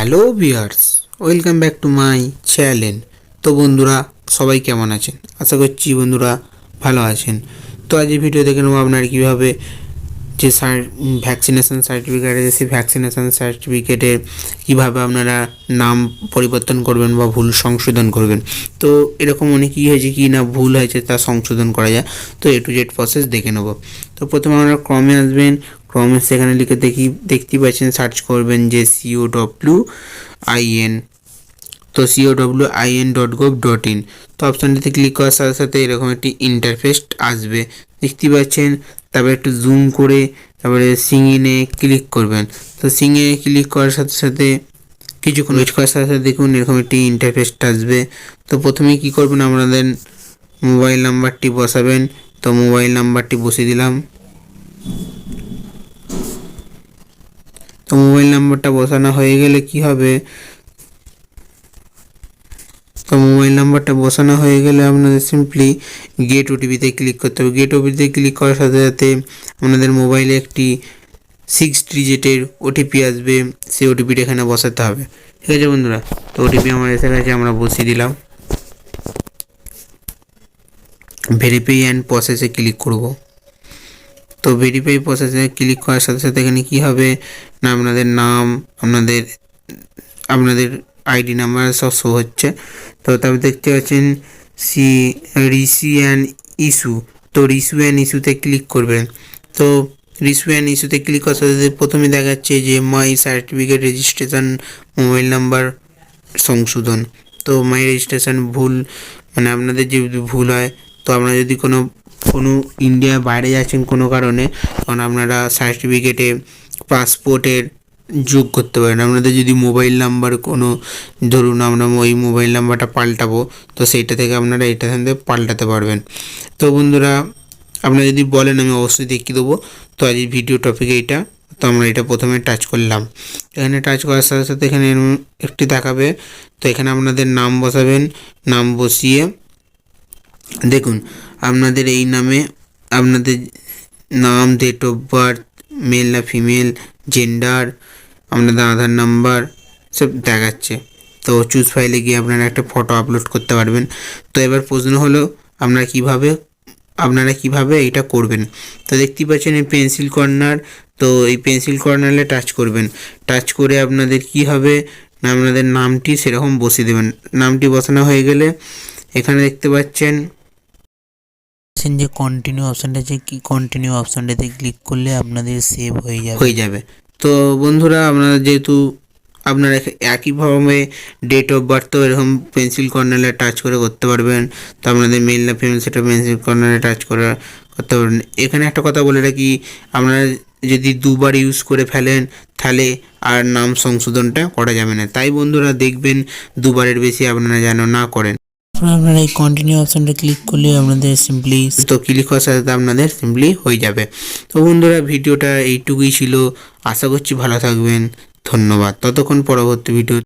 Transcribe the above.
Hello viewers, welcome back to my channel. তো বন্ধুরা সবাই কেমন আছেন? আশা করছি বন্ধুরা ভালো আছেন। তো আজ এই ভিডিও দেখে নেবো আপনার কীভাবে যে ভ্যাকসিনেশন সার্টিফিকেট আছে সেই ভ্যাকসিনেশন সার্টিফিকেটে কীভাবে আপনারা নাম পরিবর্তন করবেন বা ভুল সংশোধন করবেন। তো এরকম অনেকই হয়েছে কি না ভুল হয়েছে তা সংশোধন করা যায়। তো এ টু জেড প্রসেস দেখে নেব। তো প্রথমে আপনারা ক্রমে আসবেন, ক্রমে সেখানে লিখে দেখতেই পাচ্ছেন, সার্চ করবেন যে COWIN। তো COWIN.gov.in। তো অপশানটিতে ক্লিক করার সাথে সাথে এরকম একটি ইন্টারফেস আসবে, দেখতেই পাচ্ছেন। তারপরে একটু জুম করে তারপরে সিংয়ে ক্লিক করবেন। তো সিংয়ে ক্লিক করার সাথে সাথে কিছুক্ষণ ওয়েট করার সাথে সাথে দেখুন এরকম একটি ইন্টারফেসটা আসবে। তো প্রথমেই কী করবেন, আপনাদের মোবাইল নাম্বারটি বসাবেন। তো মোবাইল নাম্বারটি বসিয়ে দিলাম। তো মোবাইল নাম্বারটা বসানো হয়ে গেলে কি হবে, তো মোবাইল নাম্বারটা বসানো হয়ে গেলে আপনাদের সিম্পলি গেট ওটিপিতে ক্লিক করতে হবে। গেট ওটিপিতে ক্লিক করার সাথে সাথে আপনাদের মোবাইলে একটি 6 ডিজিটের ওটিপি আসবে, সেই ওটিপিটা এখানে বসাতে হবে। ঠিক আছে বন্ধুরা, তো ওটিপি আমার এসে গেছে, আমরা বসিয়ে দিলাম। ভেরিফাই অ্যান্ড প্রসেসে ক্লিক করব। তো ভেরিফাই প্রসেসে ক্লিক করার সাথে সাথে এখানে কী হবে না, আপনাদের নাম, আপনাদের আইডি নাম্বার সব শো হচ্ছে। তো তারপর দেখতে পাচ্ছেন রিসি অ্যান্ড ইস্যু। তো রিসিউ অ্যান্ড ইস্যুতে ক্লিক করবেন। তো রিসিউ অ্যান্ড ইস্যুতে ক্লিক করার সাথে প্রথমে দেখাচ্ছে যে মাই সার্টিফিকেট রেজিস্ট্রেশন মোবাইল নাম্বার সংশোধন। তো মাই রেজিস্ট্রেশন ভুল, মানে আপনাদের যদি ভুল হয়, তো আপনারা যদি কোনো ইন্ডিয়ার বাইরে যাচ্ছেন কোনো কারণে, তখন আপনারা সার্টিফিকেটে পাসপোর্টের যোগ করতে পারেন। আপনাদের যদি মোবাইল নাম্বার কোনো, ধরুন আমরা ওই মোবাইল নাম্বারটা পাল্টাবো, তো সেইটা থেকে আপনারা এটা থেকে পাল্টাতে পারবেন। তো বন্ধুরা আপনারা যদি বলেন আমি অবশ্যই দেখিয়ে দেবো। তো আজ এই ভিডিও টপিক এইটা। তো আমরা এটা প্রথমে টাচ করলাম। এখানে টাচ করার সাথে সাথে এখানে একটি দেখাবে। তো এখানে আপনাদের নাম বসাবেন। নাম বসিয়ে দেখুন আপনাদের এই নামে আপনাদের নাম, ডেট অফ বার্থ, মেল না ফিমেল, জেন্ডার, আপনাদের আধার নাম্বার সব দেখাচ্ছে। তো চুজ ফাইলে গিয়ে আপনারা একটা ফটো আপলোড করতে পারবেন। তো এবার প্রশ্ন হলো আপনারা কিভাবে এটা করবেন। তো দেখতেই পাচ্ছেন এই পেন্সিল কর্নার। তো এই পেন্সিল কর্নারে টাচ করবেন। টাচ করে আপনাদের কি হবে না, আপনাদের নামটি সেরকম বসিয়ে দেবেন। নামটি বসানো হয়ে গেলে এখানে দেখতে পাচ্ছেন যে কন্টিনিউ অপশানটা আছে, কি কন্টিনিউ অপশানটাতে ক্লিক করলে আপনাদের সেভ হয়ে যাবে। তো বন্ধুরা আপনারা যেহেতু আপনারা একইভাবে ডেট অফ বার্থও এরকম পেন্সিল কর্নারে টাচ করে করতে পারবেন। তো আপনাদের মেল না ফিমেল সেটা পেন্সিল কর্নারে টাচ করে করতে পারবেন। এখানে একটা কথা বলে রাখি, আপনারা যদি দুবার ইউজ করে ফেলেন তাহলে আর নাম সংশোধনটা করা যাবে না। তাই বন্ধুরা দেখবেন দুবারের বেশি আপনারা যেন না করেন। আপনারা এই কন্টিনিউ অপশানটা ক্লিক করলে আপনাদের সিম্পলি, তো ক্লিক করার সাথে আপনাদের সিম্পলি হয়ে যাবে। তো বন্ধুরা ভিডিওটা এইটুকুই ছিল। আশা করছি ভালো থাকবেন। ধন্যবাদ। ততক্ষণ পরবর্তী ভিডিও